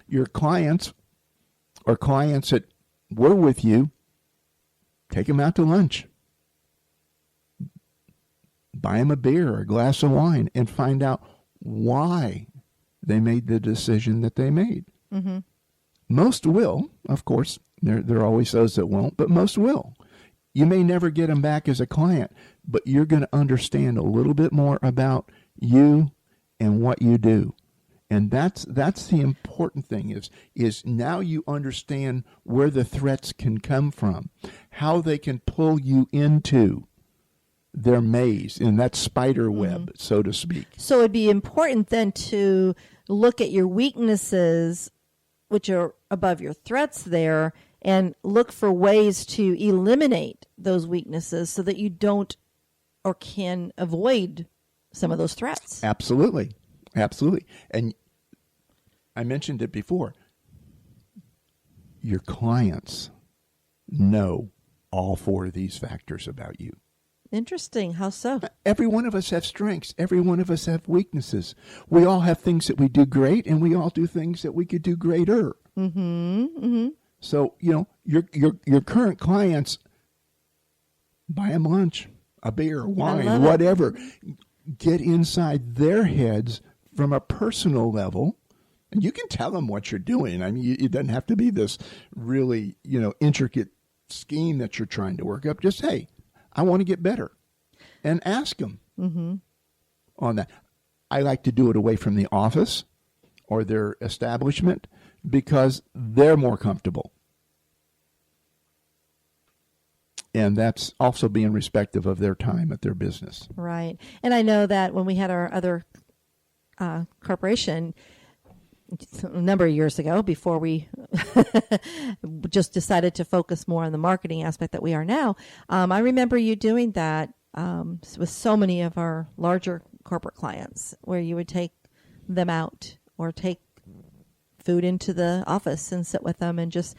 your clients or clients that were with you, take them out to lunch. Buy them a beer or a glass of wine and find out why they made the decision that they made. Mm-hmm. Most will, of course. There are always those that won't, but most will. You may never get them back as a client, but you're going to understand a little bit more about you and what you do. And that's the important thing is now you understand where the threats can come from, how they can pull you into their maze, in that spider web, so to speak. So it'd be important then to look at your weaknesses, which are above your threats there, and look for ways to eliminate those weaknesses so that you don't or can avoid some of those threats. Absolutely. Absolutely. And I mentioned it before. Your clients know all four of these factors about you. Interesting. How so? Every one of us have strengths. Every one of us have weaknesses. We all have things that we do great, and we all do things that we could do greater. Mm-hmm. Mm-hmm. So, your current clients, buy them lunch, a beer, wine, whatever. Get inside their heads from a personal level, and you can tell them what you're doing. I mean, it doesn't have to be this really, intricate scheme that you're trying to work up. Just, hey, I want to get better, and ask them on that. I like to do it away from the office or their establishment because they're more comfortable. And that's also being respectful of their time at their business. Right. And I know that when we had our other corporation a number of years ago, before we just decided to focus more on the marketing aspect that we are now, I remember you doing that with so many of our larger corporate clients, where you would take them out or take food into the office and sit with them and just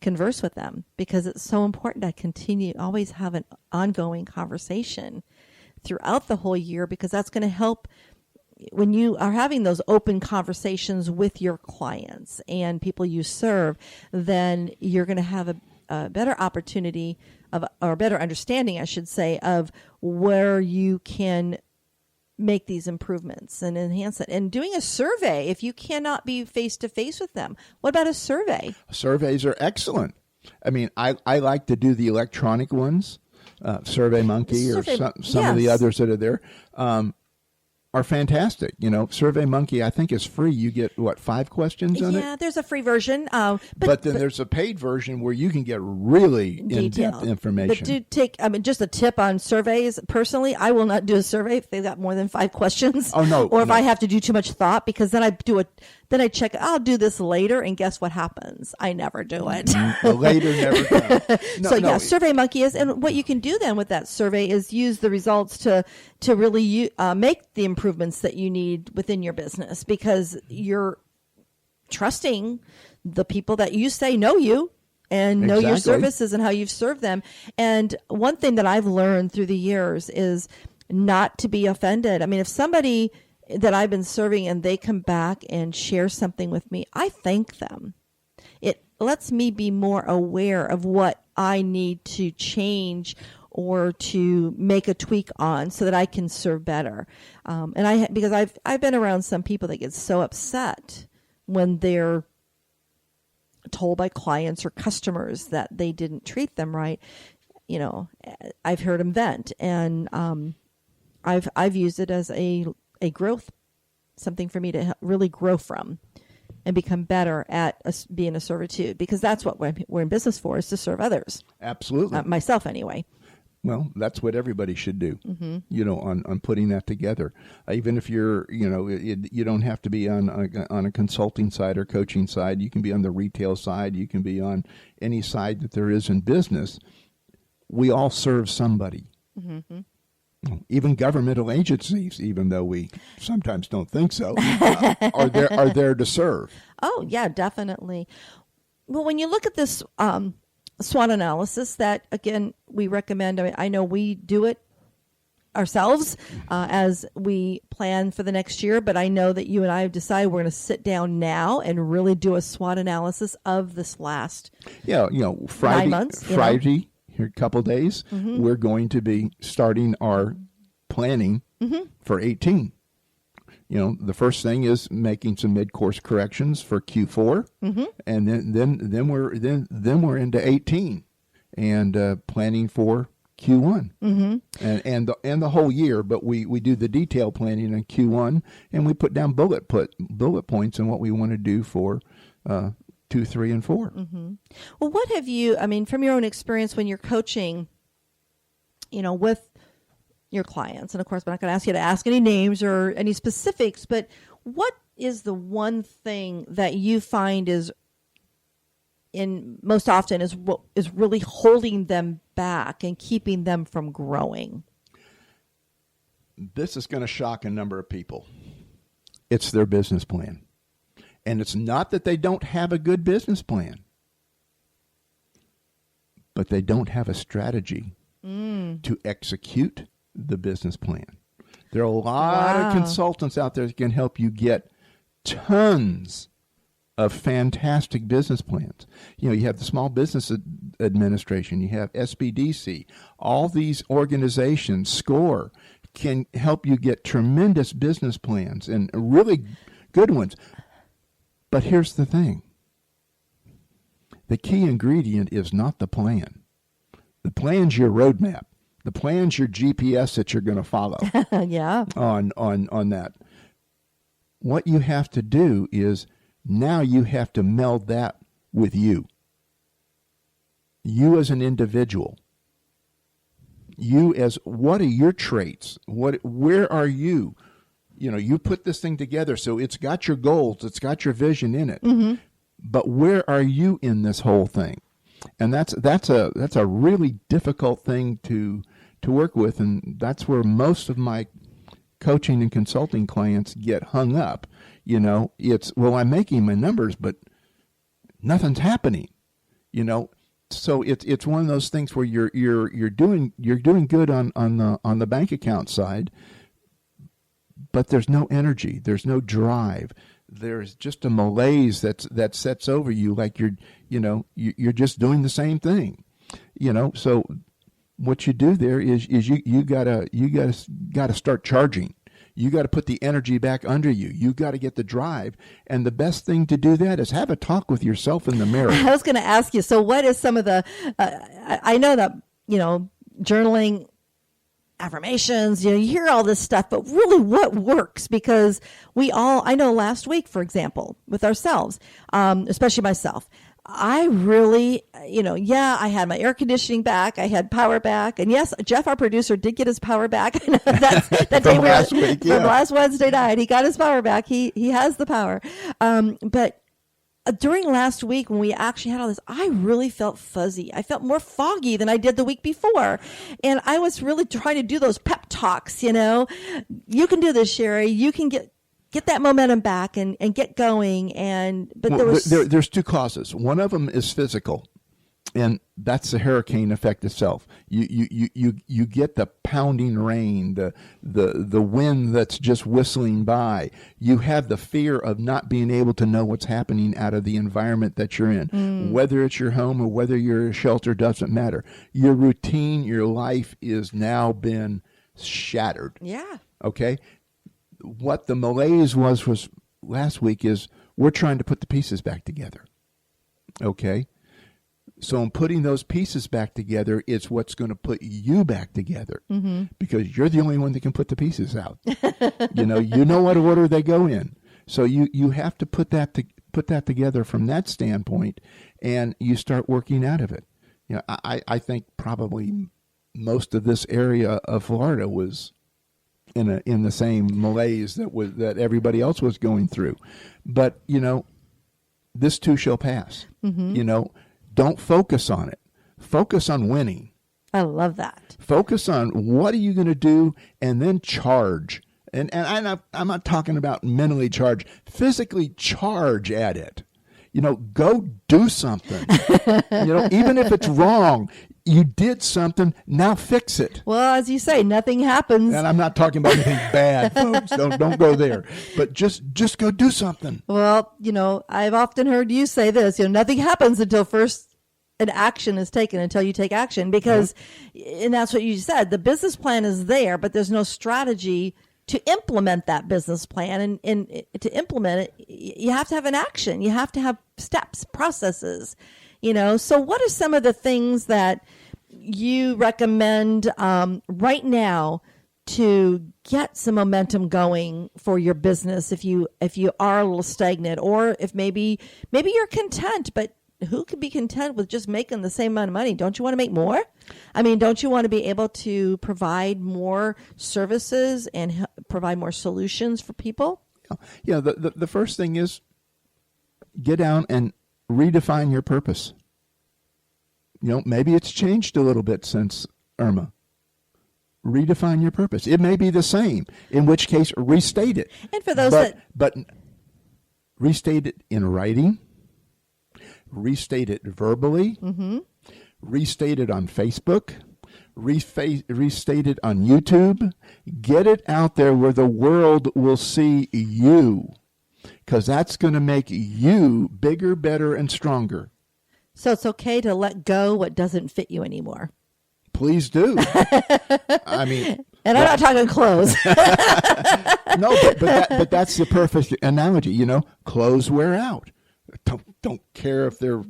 converse with them, because it's so important to always have an ongoing conversation throughout the whole year, because that's going to help when you are having those open conversations with your clients and people you serve. Then you're going to have a better opportunity or better understanding, I should say, of where you can make these improvements and enhance it. And doing a survey, if you cannot be face-to-face with them, what about a survey? Surveys are excellent. I mean, I like to do the electronic ones, SurveyMonkey or some of the others that are there. Are fantastic. SurveyMonkey, I think, is free. You get, 5 questions on it? Yeah, there's a free version. But then there's a paid version where you can get really in-depth information. But do take, just a tip on surveys. Personally, I will not do a survey if they've got more than 5 questions. Oh, no. Or if I have to do too much thought, because then I check, I'll do this later, and guess what happens? I never do it. Later never comes. SurveyMonkey is, and what you can do then with that survey is use the results to really make the improvements that you need within your business, because you're trusting the people that you say know you and know your services and how you've served them. And one thing that I've learned through the years is not to be offended. I mean, if somebody that I've been serving and they come back and share something with me, I thank them. It lets me be more aware of what I need to change or to make a tweak on so that I can serve better. Because I've been around some people that get so upset when they're told by clients or customers that they didn't treat them right. I've heard them vent, and I've used it as a growth, something for me to really grow from and become better at being a servitude, because that's what we're in business for, is to serve others. Absolutely. Myself anyway. Well, that's what everybody should do, on putting that together. Even if you're, you don't have to be on a consulting side or coaching side. You can be on the retail side. You can be on any side that there is in business. We all serve somebody. Mm-hmm. Even governmental agencies, even though we sometimes don't think so, are there to serve. Oh, yeah, definitely. Well, when you look at this SWOT analysis that, again, we recommend, I know we do it ourselves as we plan for the next year. But I know that you and I have decided we're going to sit down now and really do a SWOT analysis of this last Friday, 9 months. Friday, here a couple days, we're going to be starting our planning for 18. The first thing is making some mid-course corrections for Q4, and then we're into 18 and planning for Q1 and the whole year. But we do the detail planning in Q1, and we put down bullet points on what we want to do for 2, 3, and 4. Well, what have you? I mean, from your own experience when you're coaching, with your clients, and of course, I'm not going to ask you to ask any names or any specifics, but what is the one thing that you find is most often is what is really holding them back and keeping them from growing? This is going to shock a number of people. It's their business plan. And it's not that they don't have a good business plan, but they don't have a strategy to execute the business plan. There are a lot of consultants out there that can help you get tons of fantastic business plans. You have the Small Business Administration, you have SBDC, all these organizations, SCORE, can help you get tremendous business plans and really good ones. But here's the thing. The key ingredient is not the plan. The plan's your roadmap. The plan's your GPS that you're going to follow. Yeah. On that. What you have to do is now you have to meld that with you. You as an individual. You as, what are your traits? Where are you? You put this thing together, so it's got your goals, it's got your vision in it. But where are you in this whole thing? And that's a really difficult thing to work with, and that's where most of my coaching and consulting clients get hung up. It's, well, I'm making my numbers, but nothing's happening. So it's one of those things where you're doing good on the bank account side, but there's no energy, there's no drive. There's just a malaise that sets over you, like you're just doing the same thing. So what you do there is you gotta start charging. You got to put the energy back under you. You got to get the drive. And the best thing to do that is have a talk with yourself in the mirror. I was going to ask you, so what is some of the, I know that, journaling, affirmations, you hear all this stuff, but really what works? Because I know last week, for example, with ourselves, especially myself, I really, I had my air conditioning back. I had power back. And yes, Jeff, our producer, did get his power back. That day last week, from last Wednesday night, he got his power back. He has the power. But during last week when we actually had all this, I really felt fuzzy. I felt more foggy than I did the week before. And I was really trying to do those pep talks, you can do this, Cheri. You can get that momentum back and get going. But there's two causes. One of them is physical, and that's the hurricane effect itself. You get the pounding rain, the wind that's just whistling by. You have the fear of not being able to know what's happening out of the environment that you're in. Whether it's your home or whether you're a shelter, doesn't matter. Your routine, your life is now been shattered. Yeah. Okay? What the malaise was last week is we're trying to put the pieces back together. Okay? So in putting those pieces back together, it's what's going to put you back together, because you're the only one that can put the pieces out. You know what order they go in. So you have to put that together from that standpoint, and you start working out of it. I think probably most of this area of Florida was in the same malaise that everybody else was going through. But this too shall pass. Don't focus on it. Focus on winning. I love that. Focus on what are you going to do, and then charge. And I'm not talking about mentally charge. Physically charge at it. go do something. Even if it's wrong, you did something, now fix it. Well, as you say, nothing happens. And I'm not talking about anything bad, folks. Don't go there. But just go do something. Well, I've often heard you say this, nothing happens until first an action is taken, until you take action, because, and that's what you said, the business plan is there, but there's no strategy to implement that business plan. And to implement it, you have to have an action. You have to have steps, processes, So what are some of the things that you recommend right now to get some momentum going for your business if you are a little stagnant, or if maybe you're content, but who could be content with just making the same amount of money? Don't you want to make more? I mean, don't you want to be able to provide more services and provide more solutions for people? Yeah, the first thing is get down and redefine your purpose. Maybe it's changed a little bit since Irma. Redefine your purpose. It may be the same, in which case restate it. And for those but restate it in writing, restate it verbally, restate it on Facebook, restate it on YouTube. Get it out there where the world will see you, because that's going to make you bigger, better, and stronger. So it's okay to let go what doesn't fit you anymore. Please do. I mean, and I'm not talking clothes. No, but that's the perfect analogy. Clothes wear out. Don't care if they're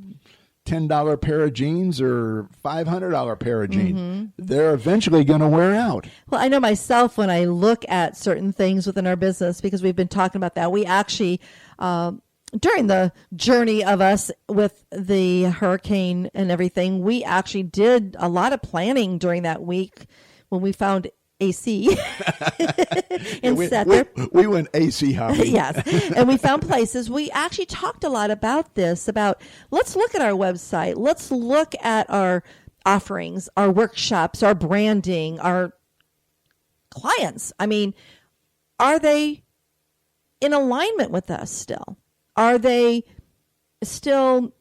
$10 pair of jeans or $500 pair of jeans. They're eventually going to wear out. Well, I know myself when I look at certain things within our business, because we've been talking about that. We actually, during the journey of us with the hurricane and everything, we actually did a lot of planning during that week when we found AC and sat there. We went AC hopping. Yes. And we found places. We actually talked a lot about this, about let's look at our website. Let's look at our offerings, our workshops, our branding, our clients. I mean, are they in alignment with us still? Are they still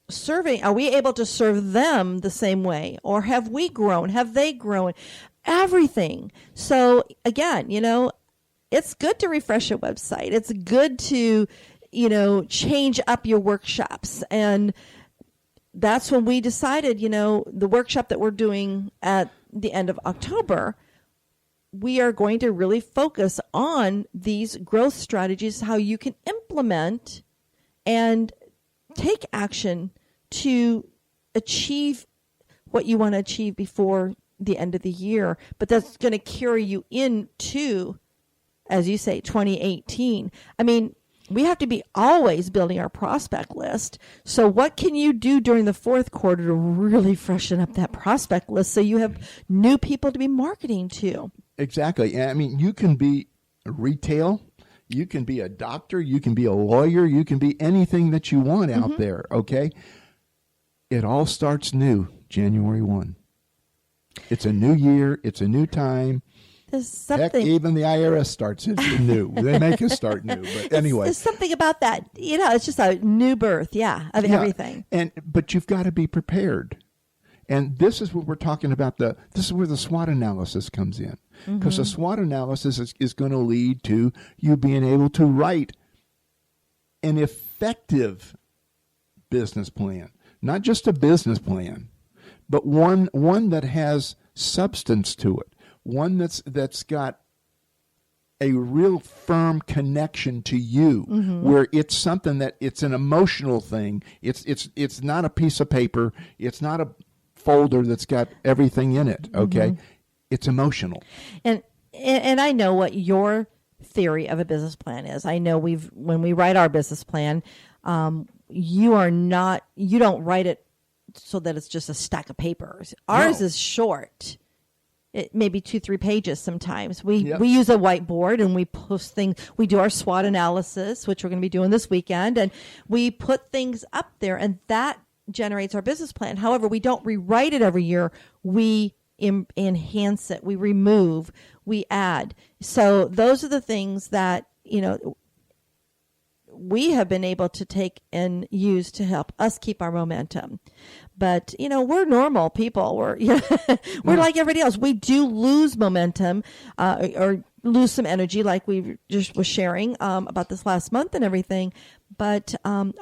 serving? Are we able to serve them the same way? Or have we grown? Have they grown? Everything. So again, it's good to refresh your website. It's good to, change up your workshops. And that's when we decided, the workshop that we're doing at the end of October, we are going to really focus on these growth strategies, how you can implement and take action to achieve what you want to achieve before the end of the year, but that's going to carry you into, as you say, 2018. I mean, we have to be always building our prospect list. So what can you do during the fourth quarter to really freshen up that prospect list so you have new people to be marketing to? Exactly. I mean, you can be retail, you can be a doctor, you can be a lawyer, you can be anything that you want out there, okay? It all starts new January 1. It's a new year. It's a new time. There's something. Heck, even the IRS starts it new. They make us start new. But anyway. There's something about that. It's just a new birth, of everything. But you've got to be prepared. And this is what we're talking about. This is where the SWOT analysis comes in. Because the SWOT analysis is going to lead to you being able to write an effective business plan. Not just a business plan, but one that has substance to it, one that's got a real firm connection to you, where it's something that it's an emotional thing. It's not a piece of paper. It's not a folder that's got everything in it. Okay, it's emotional. And I know what your theory of a business plan is. I know when we write our business plan, you don't write it so that it's just a stack of papers. Ours is short. It may be 2-3 pages sometimes. We use a whiteboard and we post things. We do our SWOT analysis, which we're going to be doing this weekend, and we put things up there, and that generates our business plan. However, we don't rewrite it every year. We enhance it. We remove. We add. So those are the things that, we have been able to take and use to help us keep our momentum. But, we're normal people. We're like everybody else. We do lose momentum or lose some energy, like we just was sharing about this last month and everything. But I'm